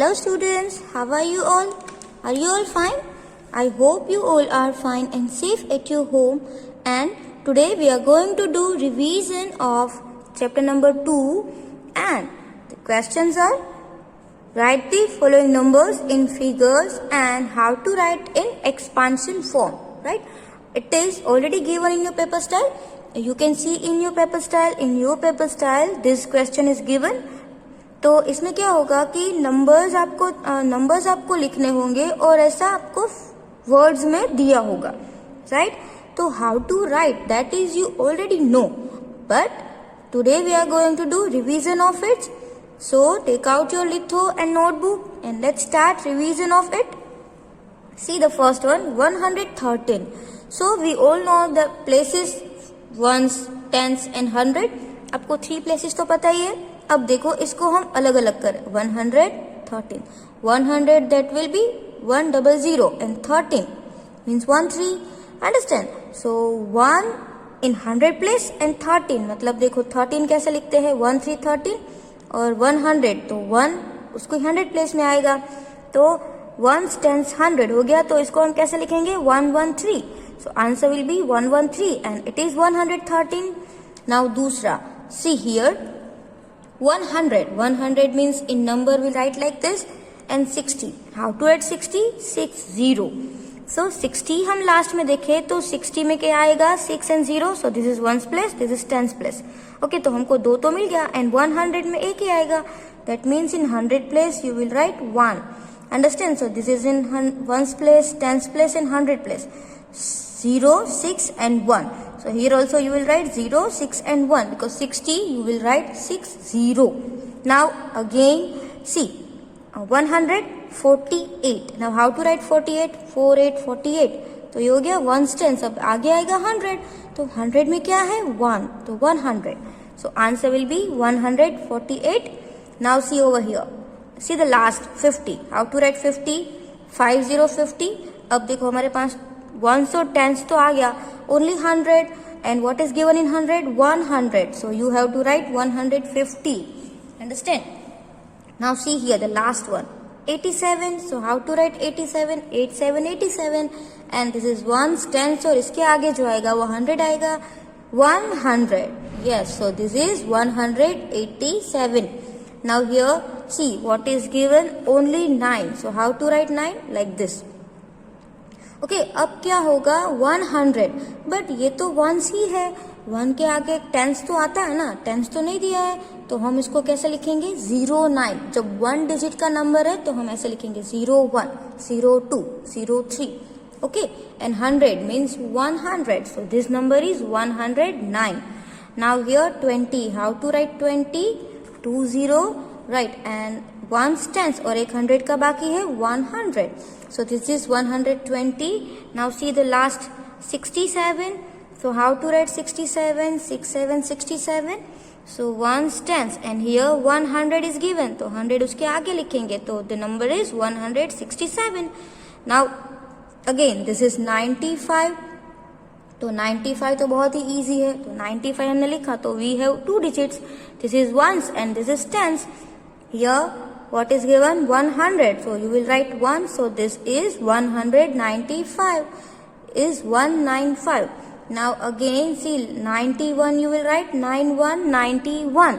Hello students, how are you all? Are you all fine? I hope you all are fine and safe at your home. And today we are going to do revision of chapter number 2. And the questions are, write the following numbers in figures and how to write in expansion form. Right? It is already given in your paper style. You can see in your paper style, this question is given. तो इसमें क्या होगा कि numbers आपको लिखने होंगे और ऐसा आपको वर्ड्स में दिया होगा, राइट? तो how to write that is you already know, but today we are going to do revision of it. So take out your litho and notebook and let's start revision of it. See the first one, 113. So we all know the places ones, tens and 100. आपको 3 places तो पता ही है. अब देखो इसको हम अलग अलग करें. 113, 100 that will be 100 and 13 means 13. Understand? So 1 in 100 place and 13 मतलब देखो 13 कैसे लिखते हैं, 1 3 13 और 100 तो 1 उसको 100 प्लेस में आएगा. तो 1 10 100 हो गया. तो इसको हम कैसे लिखेंगे, 113. So answer will be 113 and it is 113. Now दूसरा, see here 100 means in number we write like this, and 60. How to write 60? 60. So 60 हम लास्ट में देखें तो 60 में क्या आएगा, 6 and 0. So this is 1's place, this is 10's place. Okay, तो हमको 2 तो मिल गया and 100 में एक ही आएगा. That means in 100 place you will write 1. Understand? So this is in 1's place, 10's place and 100 place. 0, 6 and 1. So here also you will write 0, 6 and 1 because 60 you will write 6 0. Now again see 148. Now how to write 48? 48 48. तो ये हो गया 1's tens. अब आगे आएगा 100. तो 100 में क्या है, 1. तो 100. So answer will be 148. Now see over here. See the last 50. How to write 50? 50 50. अब देखो हमारे पास 1s और 10s तो आ गया. Only 100 and what is given in 100? 100. So you have to write 150. Understand? Now see here the last one, 87. So how to write 87? 87 87 and this is 1s 10s और इसके आगे जो आएगा वो 100 आएगा. 100. Yes, so this is 187. Now here see what is given, only 9. So how to write 9? Like this. Okay अब क्या होगा, 100. बट ये तो 1s ही है. 1 के आगे 10s तो आता है ना, 10s तो नहीं दिया है. तो हम इसको कैसे लिखेंगे, 09. जब 1 डिजिट का नंबर है तो हम ऐसे लिखेंगे 01, 02, 03. Okay and 100 means 100. So this number is 109. Now here 20. How to write 20? 20, right, and 1's tens और एक 100 का बाकी है 100. So this is 120. Now see the last 67. So how to write 67? 67 67. So 1's tens and here 100 is given. तो 100 उसके आगे लिखेंगे तो the number is 167. Now again this is 95. तो 95 तो बहुत ही easy है. तो 95 हमने लिखा तो we have 2 digits. This is ones and this is tens. Here what is given, 100. So you will write 1. So this is 195 is 195. Now again see 91 you will write 9191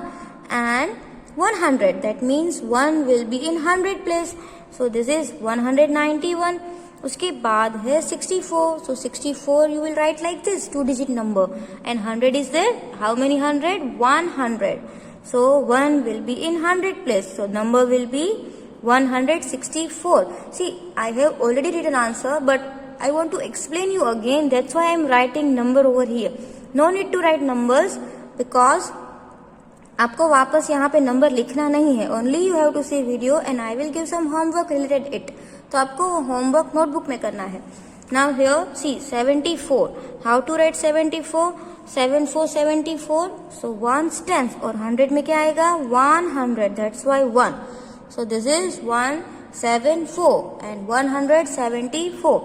and 100. That means 1 will be in 100 place. So this is 191. उसके बाद है 64. So 64 you will write like this, 2 digit number and 100 is there. How many 100? 100. So 1 will be in 100 place. So number will be 164. See, I have already written answer, but I want to explain you again. That's why I am writing number over here. No need to write numbers because आपको वापस यहाँ पे number लिखना नहीं है. Only you have to see video and I will give some homework related it. तो आपको homework notebook में करना है. Now here see 74. How to write 74? 74 74. So 1's tens और 100 में क्या आएगा, 100. That's why 1. So this is 174 and 174.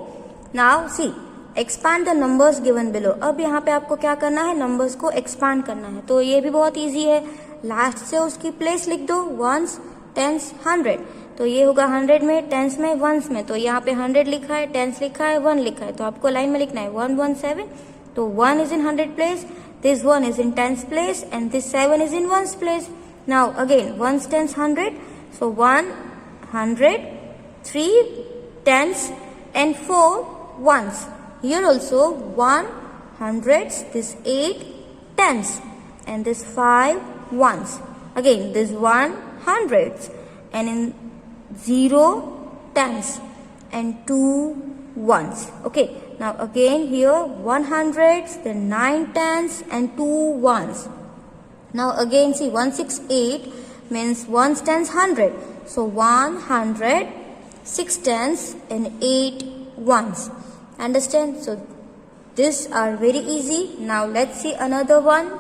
Now see expand the numbers given below. अब यहाँ पे आपको क्या करना है, numbers को expand करना है. तो ये भी बहुत easy है. लास्ट से उसकी प्लेस लिख दो, 1s 10s 100. तो ये होगा 100 में, टेंस में, वंस में। तो यहाँ पे 100 लिखा है, टेंस लिखा है, 1 लिखा है, तो आपको लाइन में लिखना है 117। तो 1 is in 100 place, this 1 is in tens place, and this 7 is in ones place. Now again, ones, tens, 100. So 100, 3 tens and 4 ones. Here also 1 hundreds, this 8 tens, and this 5 ones. Again, this 1 hundreds, and in 0 tens and 2 ones. Okay, now again here 1 hundreds, then 9 tens and 2 ones. Now again see 168 means 1 tens 100. So 100, 6 tens and 8 ones. Understand? So these are very easy. Now let's see another one.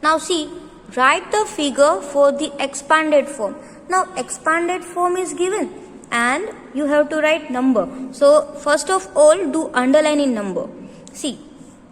Now see, write the figure for the expanded form. Now expanded form is given and you have to write number. So first of all do underline in number. See,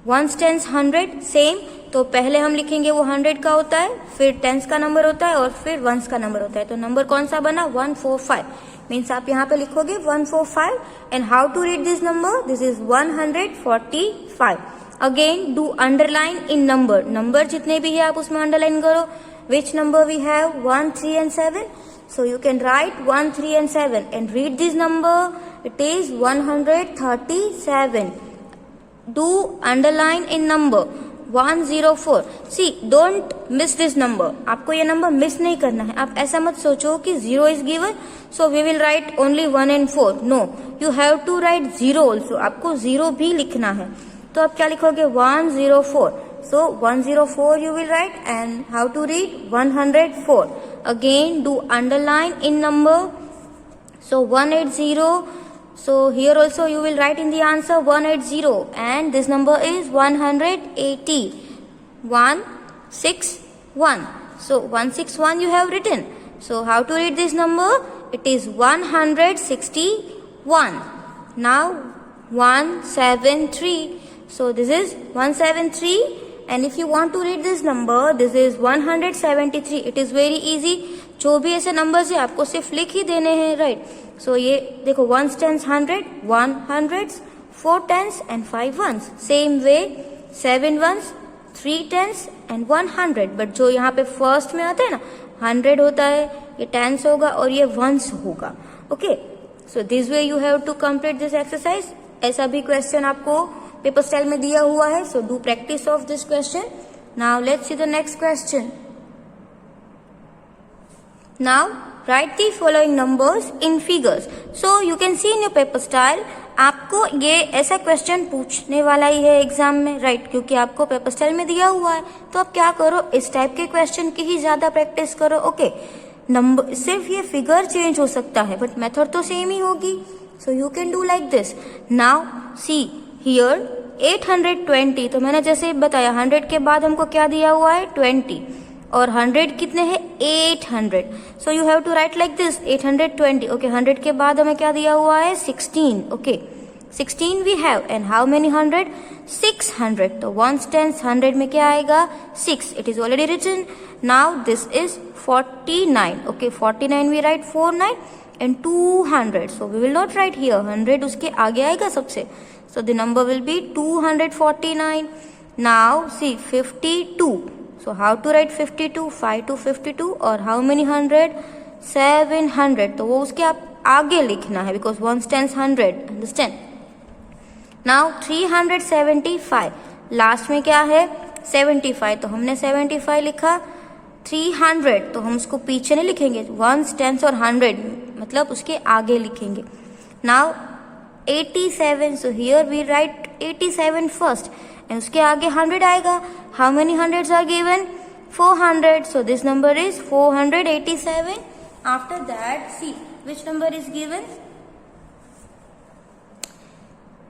ones, tens, 100 same. तो पहले हम लिखेंगे वो 100 का होता है, फिर tense का नंबर होता है और फिर वंस का नंबर होता है। तो नंबर कौन सा बना? 145 मीन्स आप यहाँ पे लिखोगे 145 and how to read this number? This is 145। Again do underline in number. Number जितने भी है आप उसमें अंडरलाइन करो। Which number we have? 1, 3 and 7. So you can write 1, 3 and 7 and read this number. It is 137. Do underline in number 104. See, don't miss this number. आपको ये number miss नहीं करना है। आप ऐसा मत सोचो कि 0 is given, so we will write only 1 and 4. No, you have to write 0 also. आपको 0 भी लिखना है। तो आप क्या लिखोगे? 104. So 104 you will write and how to read? 104. Again do underline in number. So 180. So here also you will write in the answer 180 and this number is 180. 161. So 161 you have written. So how to read this number? It is 161. Now 173. So this is 173 and if you want to read this number, this is 173. It is very easy. जो भी ऐसे numbers है आपको सिर्फ लिख ही देने हैं, right? सो ये देखो 1 tens 100, 1 hundreds, 4 tens and 5 ones. Same way 7 ones, 3 tens and 100. But जो यहाँ पे फर्स्ट में आता है ना 100 होता है, ये टेंस होगा और ये वंस होगा। Okay, so this way you have to complete this exercise. ऐसा भी क्वेश्चन आपको पेपर स्टाइल में दिया हुआ है, so do practice of this question. Now let's see the next question. Now write the following numbers in figures. So you can see in your paper style, आपको ये ऐसा क्वेश्चन पूछने वाला ही है एग्जाम में, राइट? क्योंकि आपको पेपर स्टाइल में दिया हुआ है, तो आप क्या करो, इस टाइप के क्वेश्चन की ही ज्यादा प्रैक्टिस करो। ओके, नंबर सिर्फ ये फिगर चेंज हो सकता है बट मेथड तो सेम ही होगी। So you can do like this. Now see here 820, तो मैंने जैसे बताया 100 के बाद हमको क्या दिया हुआ है? 20 और 100 कितने हैं? 800. So you have to write like this 820. Okay, 100 के बाद हमें क्या दिया हुआ है? 16. Okay, 16 we have and how many 100? 600. तो 1 tens 100 में क्या आएगा? 6. It is already written. Now this is 49. Okay, 49 we write 49 and 200. So we will not write here 100, उसके आगे आएगा सबसे। So the number will be 249. Now see 52. So how to write 52? 5 to 52 और how many 100? 700. तो वो उसके आप आगे लिखना है because 1 tens 100. Understand? Now 375. Last में क्या है? 75. तो हमने 75 लिखा। 300 तो हम उसको पीछे नहीं लिखेंगे, 1 tens और 100 मतलब उसके आगे लिखेंगे। Now 87. So here we write 87 first. And उसके आगे 100 आएगा। How many hundreds are given? 400. So this number is 487. After that, see which number is given?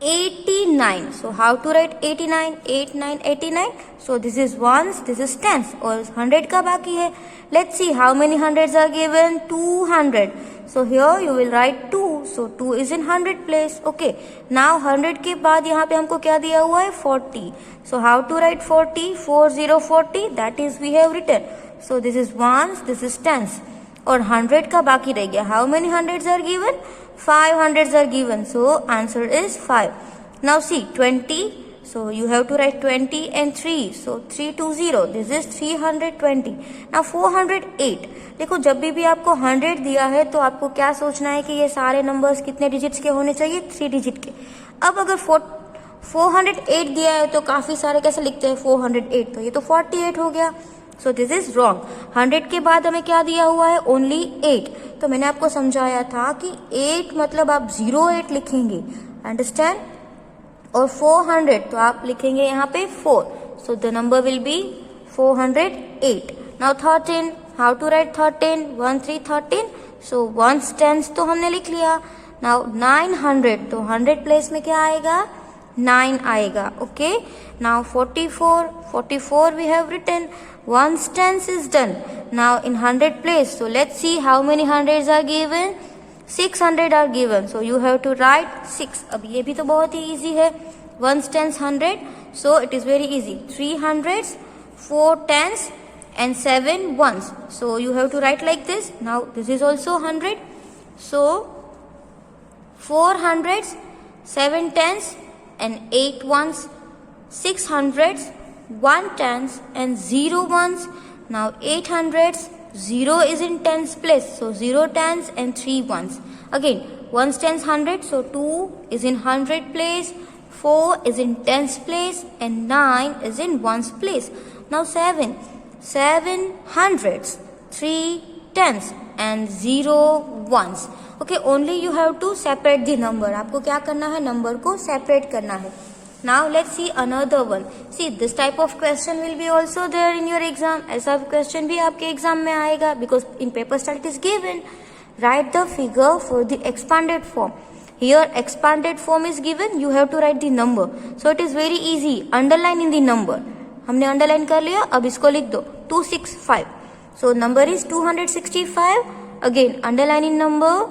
89. So how to write 89? 89, 89. So this is ones, this is tens और 100 का बाकी है। Let's see how many hundreds are given? 200. So here you will write 2. So 2 is in 100 place. Okay. Now 100 के बाद यहाँ पे हमको क्या दिया हुआ है? 40. So how to write 40? 40, 40. That is we have written. So this is ones, this is tens. और 100 का बाकी रह गया. How many hundreds are given? 5 hundreds are given. So answer is 5. Now see 20. So you have to write 20 and 3. So 320. This is 320. Now 408. देखो जब भी आपको 100 दिया है तो आपको क्या सोचना है कि ये सारे नंबर्स कितने डिजिट्स के होने चाहिए? 3 डिजिट के. अब अगर 408 दिया है तो काफी सारे कैसे लिखते हैं? 408. तो ये तो 48 हो गया. So this is wrong. 100 के बाद हमें क्या दिया हुआ है? ओनली 8. तो मैंने आपको समझाया था कि 8 मतलब आप 08 लिखेंगे. अंडरस्टैंड? और 400 तो आप लिखेंगे यहाँ पे 4. So the number will be 408. Now 13. How to write 13? 1 3 13. So 1 10 तो हमने लिख लिया. नाउ 900 तो 100 प्लेस में क्या आएगा? 9 आएगा. Okay. Now 44 we have written. 1 tens is done. Now in 100 place. So let's see how many hundreds are given. 600 are given. So you have to write 6. अब ये भी तो बहुत ही easy है. 1 tens 100. So it is very easy. 3 hundreds, 4 tens and 7 ones. So you have to write like this. Now this is also 100. So 4 hundreds, 7 tens and 8 ones. 6 hundreds, 1 tens and 0 ones. Now 800s, 0 is in tens place. So 0 tens and 3 ones. Again 1 tens 100. So 2 is in 100 place. 4 is in tens place and 9 is in ones place. Now 7 hundreds, 3 tens and 0 ones. Okay, only you have to separate the number. आपको क्या करना है? Number को separate करना है. Now let's see another one. See this type of question will be also there in your exam. ऐसा question भी आपके एग्जाम में आएगा because in paper style it is given. Write the figure for the expanded form. Here expanded form is given. You have to write the number. So it is very easy. Underline in the number. हमने underline कर लिया. अब इसको लिख दो 265. So number is 265. Again underline in number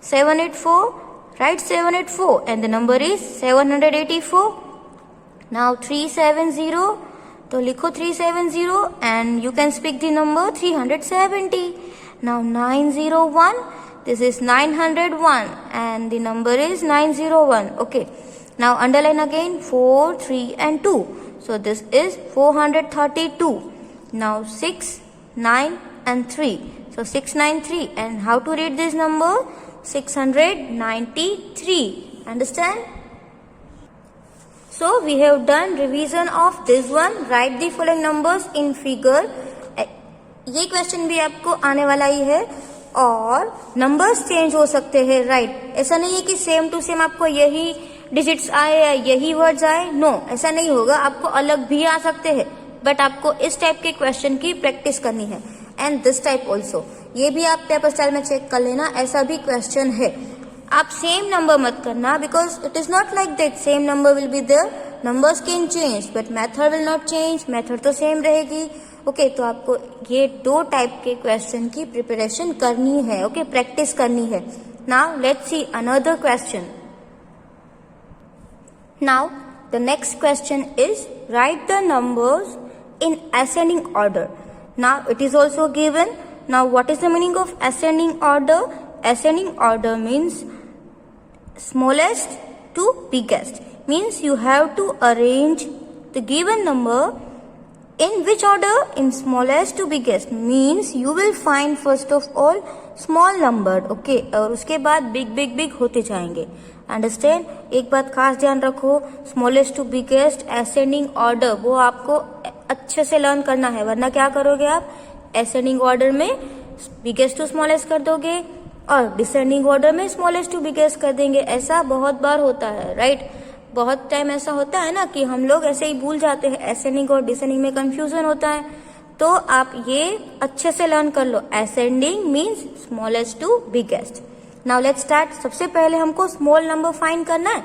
784. Write 784 and the number is 784. Now 370. तो लिखो 370 and you can speak the number 370. Now 901. This is 901 and the number is 901. Okay. Now underline again 4, 3 and 2. So this is 432. Now 6, 9 and 3. So 693 and how to read this number? 693. Understand? So we have done revision of this one. Write the following numbers in figure. ये question भी आपको आने वाला ही है और numbers change हो सकते हैं. राइट? ऐसा नहीं है कि सेम टू सेम आपको यही डिजिट्स आए या यही वर्ड्स आए. नो, ऐसा नहीं होगा. आपको अलग भी आ सकते हैं बट आपको इस टाइप के क्वेश्चन की प्रैक्टिस करनी है. And this type also. ये भी आप पेपर स्टाइल में चेक कर लेना. ऐसा भी क्वेश्चन है. आप सेम नंबर मत करना because it is not like that. Same number will be there. Numbers can change but method will not change. Method तो सेम रहेगी. ओके, तो आपको ये 2 टाइप के क्वेश्चन की प्रिपरेशन करनी है. ओके, प्रैक्टिस करनी है. Now let's see another question. Now the next question is right the numbers in ascending order. Now it is also given. Now what is the meaning of ascending order? Ascending order means smallest to biggest. Means you have to arrange the given number in which order? In smallest to biggest. Means you will find first of all small number. Okay, और उसके बाद big होते जाएंगे. Understand? एक बात खास ध्यान रखो, smallest to biggest ascending order वो आपको अच्छे से लर्न करना है. वरना क्या करोगे आप? असेंडिंग ऑर्डर में बिगेस्ट टू स्मॉलेस्ट कर दोगे और डिसेंडिंग ऑर्डर में स्मॉलेस्ट टू बिगेस्ट कर देंगे. ऐसा बहुत बार होता है. राइट? बहुत टाइम ऐसा होता है ना कि हम लोग ऐसे ही भूल जाते हैं. असेंडिंग और डिसेंडिंग में कंफ्यूजन होता है. तो आप ये अच्छे से लर्न कर लो. Ascending means smallest to biggest. Now let's start. सबसे पहले हमको स्मॉल नंबर फाइंड करना है.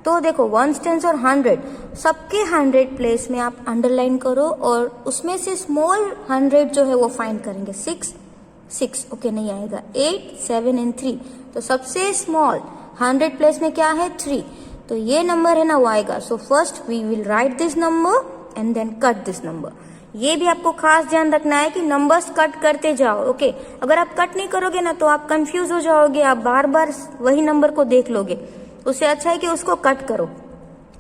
तो देखो 1 10 और 100 सबके 100 प्लेस में आप अंडरलाइन करो और उसमें से स्मॉल 100 जो है वो फाइंड करेंगे. 6 ओके नहीं आएगा. 8 7 एंड 3. तो सबसे स्मॉल 100 प्लेस में क्या है? 3. तो ये नंबर है ना वो आएगा. So first we will write this number and then cut this number. ये भी आपको खास ध्यान रखना है कि नंबर्स कट करते जाओ। ओके, अगर आप कट नहीं करोगे ना तो आप कंफ्यूज हो जाओगे, आप बार बार वही नंबर को देख लोगे। उससे अच्छा है कि उसको कट करो।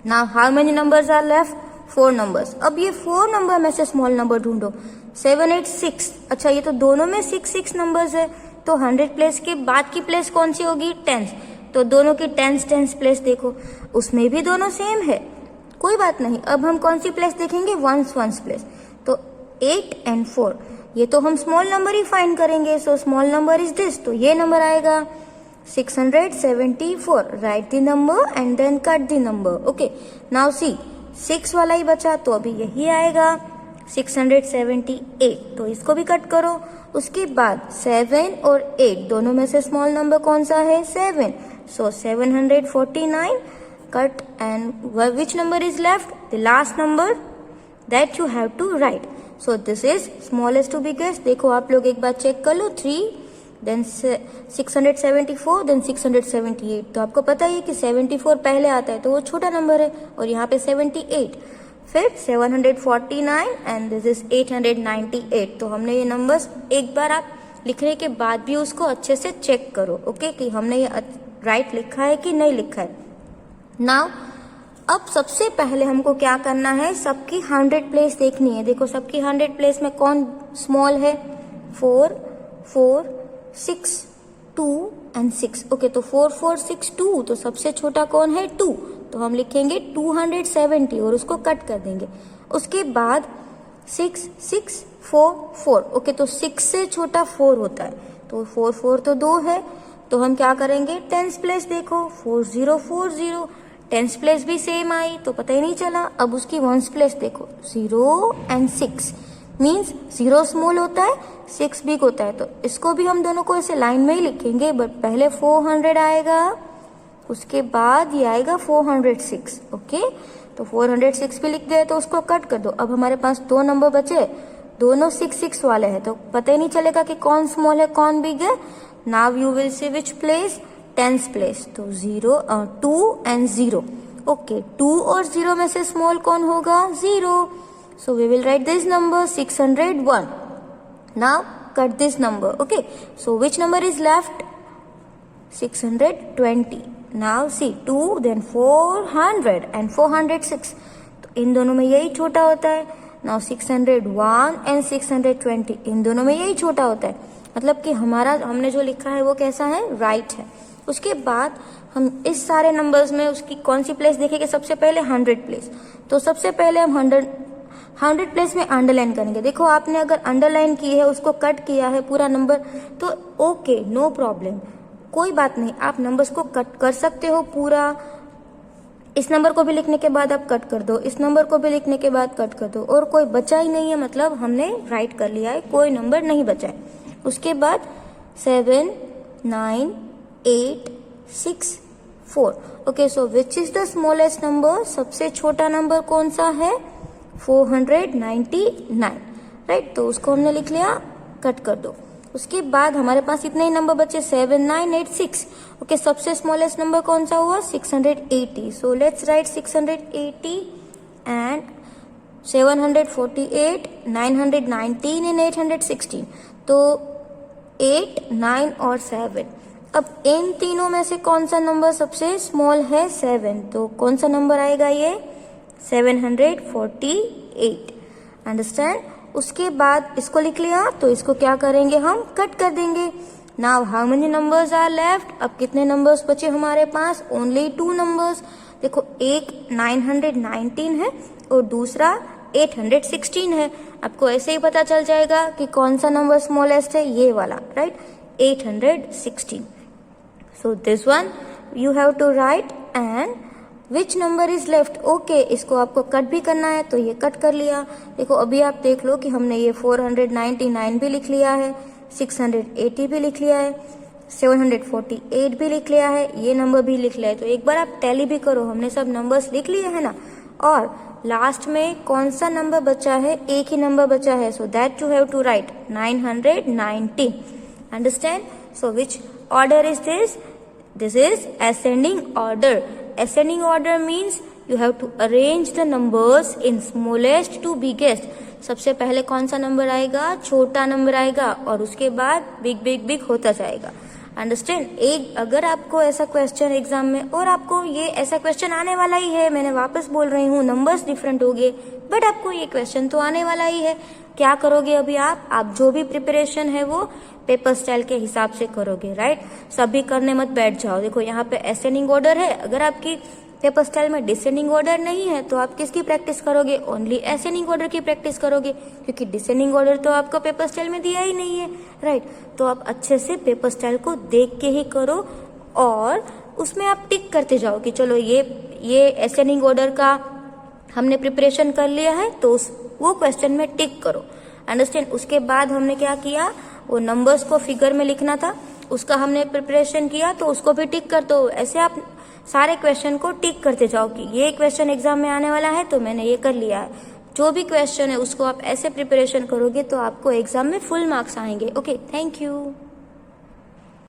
Now how many numbers are left? 4 numbers. अब ये 4 नंबर में से स्मॉल नंबर ढूंढो। 7, 8, 6। अच्छा, ये तो दोनों में 6 नंबर्स है, तो 100 प्लेस के बाद की प्लेस कौन सी होगी? 10। तो दोनों की 10 प्लेस देखो, उसमें भी दोनों सेम है, कोई बात नहीं। अब हम कौन सी प्लेस देखेंगे? Ones place. तो 8 and 4, ये तो हम स्मॉल नंबर ही फाइंड करेंगे। So small number is this, तो ये नंबर आएगा 674। Write the number and then cut the number. Okay, now see 6 वाला ही बचा, तो अभी यही आएगा 678। तो इसको भी कट करो। उसके बाद 7 और 8 दोनों में से स्मॉल नंबर कौन सा है? 7। सो 749 cut, and which number is left? The last number that you have to write. So this is smallest to biggest. देखो आप लोग एक बार चेक कर लो। 3 then 674 then 678। तो आपको पता ही है कि 74 पहले आता है तो वो छोटा नंबर है, और यहाँ पे 78, फिर 749 and this is 898। तो हमने ये नंबर्स एक बार आप लिखने के बाद भी उसको अच्छे से चेक करो। ओके, कि हमने ये राइट लिखा है कि नहीं लिखा है। नाउ अब सबसे पहले हमको क्या करना है? सबकी 100 प्लेस देखनी है। देखो सबकी 100 प्लेस में कौन स्मॉल है? 4, 4, 6, 2 and 6। ओके, तो 4, 4, 6, 2, तो सबसे छोटा कौन है? 2। तो हम लिखेंगे 270 और उसको कट कर देंगे। उसके बाद 6, 6, 4, 4। ओके, तो 6 से छोटा 4 होता है, तो 4, 4 तो 2 है। तो हम क्या करेंगे? 10 प्लेस देखो, 40, 40। 10 प्लेस भी सेम आई, तो पता ही नहीं चला। अब उसकी 1 प्लेस देखो, 0 and 6, मीन्स 0 स्मॉल होता है, 6 बिग होता है। तो इसको भी हम दोनों को ऐसे लाइन में ही लिखेंगे, बट पहले 400 आएगा, उसके बाद ये आएगा 406। ओके, तो 406 भी लिख गए, तो उसको कट कर दो। अब हमारे पास 2 नंबर बचे, दोनों 6 वाले हैं, तो पता ही नहीं चलेगा कि कौन स्मॉल है कौन बिग है। Now you will see which place? 10 place. तो 2 and 0। ओके, 2 और 0 में से स्मॉल कौन होगा? 0। So we will write this number 601। Now cut this number. Okay, so which number is left? 620। Now see 2 then 400 and 406। तो इन दोनों में यही छोटा होता है। नाउ 601 and 620, इन दोनों में यही छोटा होता है। मतलब कि हमने जो लिखा है वो कैसा है? राइट है। उसके बाद हम इस सारे नंबर्स में उसकी कौन सी प्लेस देखेंगे? सबसे पहले 100 प्लेस। तो सबसे पहले हम 100 प्लेस में अंडरलाइन करेंगे। देखो आपने अगर अंडरलाइन की है, उसको कट किया है पूरा नंबर, तो ओके, नो प्रॉब्लम, कोई बात नहीं, आप नंबर्स को कट कर सकते हो पूरा। इस नंबर को भी लिखने के बाद आप कट कर दो, इस नंबर को भी लिखने के बाद कट कर दो, और कोई बचा ही नहीं है, मतलब हमने राइट कर लिया है, कोई नंबर नहीं बचा है। उसके बाद 7, 9, 8, 6, 4। Okay, so which is the smallest number? सबसे छोटा नंबर कौन सा है? 499। राइट, तो उसको हमने लिख लिया, कट कर दो। उसके बाद हमारे पास इतने ही नंबर बचे, 7, 9, 8, 6। ओके, सबसे स्मॉलेस्ट नंबर कौन सा हुआ? 680। So let's write 680 and 748, 919 and 816। तो 8, 9 और 7। अब इन तीनों में से कौन सा नंबर सबसे स्मॉल है? 7। तो कौन सा नंबर आएगा ये? 748। अंडरस्टैंड? उसके बाद इसको लिख लिया, तो इसको क्या करेंगे? हम कट कर देंगे। Now how many numbers are left? अब कितने नंबर्स बचे हमारे पास? Only 2 numbers. देखो, एक 919 है और दूसरा 816 है। आपको ऐसे ही पता चल जाएगा कि कौन सा नंबर स्मॉलेस्ट है, ये वाला, right? 816। So this one you have to write and which number is left? Okay, इसको आपको कट भी करना है, तो ये कट कर लिया। देखो अभी आप देख लो कि हमने ये 499 भी लिख लिया है, 680 भी लिख लिया है, 748 भी लिख लिया है, ये नंबर भी लिख लिया है। तो एक बार आप टैली भी करो, हमने सब नंबर्स लिख लिए हैं ना। और लास्ट में कौन सा नंबर बचा है? एक ही नंबर बचा है, so that you have to write 919। Understand? So which order is this? This is ascending order. Ascending order means you have to arrange the numbers in smallest to biggest. सबसे पहले कौन सा number आएगा, छोटा number आएगा और उसके बाद बिग बिग बिग होता जाएगा। अंडरस्टैंड? एक अगर आपको ऐसा क्वेश्चन एग्जाम में, और आपको ये ऐसा क्वेश्चन आने वाला ही है, मैंने वापस बोल रही हूँ, नंबर्स डिफरेंट हो गए बट आपको ये क्वेश्चन तो आने वाला ही है। क्या करोगे अभी आप जो भी प्रिपरेशन है वो पेपर स्टाइल के हिसाब से करोगे, राइट? सभी करने मत बैठ जाओ। देखो यहाँ पे असेंडिंग ऑर्डर है, अगर आपकी पेपर स्टाइल में डिसेंडिंग ऑर्डर नहीं है तो आप किसकी प्रैक्टिस करोगे, ओनली असेंडिंग ऑर्डर की प्रैक्टिस करोगे, क्योंकि डिसेंडिंग ऑर्डर तो आपको पेपर स्टाइल में दिया ही नहीं है, राइट? तो आप अच्छे से पेपर स्टाइल को देख के ही करो और उसमें आप टिक करते जाओ कि चलो ये असेंडिंग ऑर्डर का हमने प्रिपरेशन कर लिया है तो वो क्वेश्चन में टिक करो। अंडरस्टैंड? उसके बाद हमने क्या किया, वो नंबर्स को फिगर में लिखना था, उसका हमने प्रिपरेशन किया तो उसको भी टिक कर दो। ऐसे आप सारे क्वेश्चन को टिक करते जाओ कि ये क्वेश्चन एग्जाम में आने वाला है तो मैंने ये कर लिया है। जो भी क्वेश्चन है उसको आप ऐसे प्रिपरेशन करोगे तो आपको एग्जाम में फुल मार्क्स आएंगे। Okay, thank you.